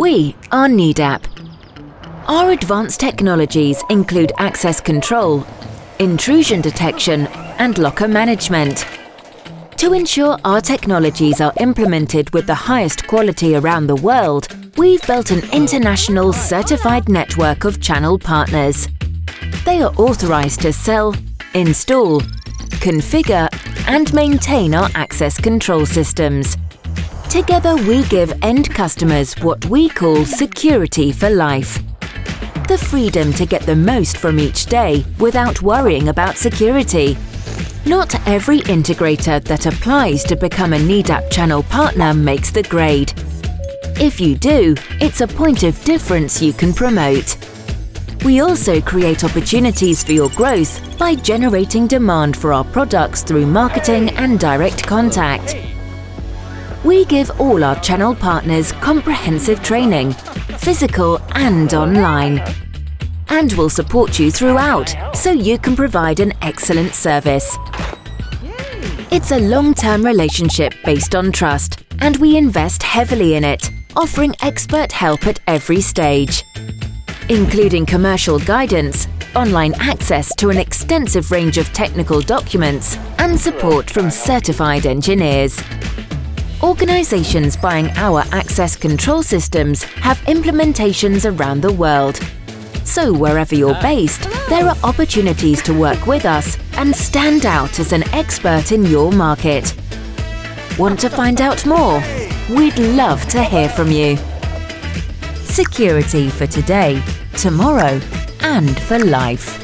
We are Nedap. Our advanced technologies include access control, intrusion detection, and locker management. To ensure our technologies are implemented with the highest quality around the world, we've built an international certified network of channel partners. They are authorized to sell, install, configure, and maintain our access control systems. Together, we give end customers what we call security for life. The freedom to get the most from each day without worrying about security. Not every integrator that applies to become a Nedap channel partner makes the grade. If you do, it's a point of difference you can promote. We also create opportunities for your growth by generating demand for our products through marketing and direct contact. We give all our channel partners comprehensive training, physical and online, and will support you throughout so you can provide an excellent service. It's a long-term relationship based on trust, and we invest heavily in it, offering expert help at every stage, including commercial guidance, online access to an extensive range of technical documents, and support from certified engineers. Organizations buying our access control systems have implementations around the world. So wherever you're based, there are opportunities to work with us and stand out as an expert in your market. Want to find out more? We'd love to hear from you. Security for today, tomorrow, and for life.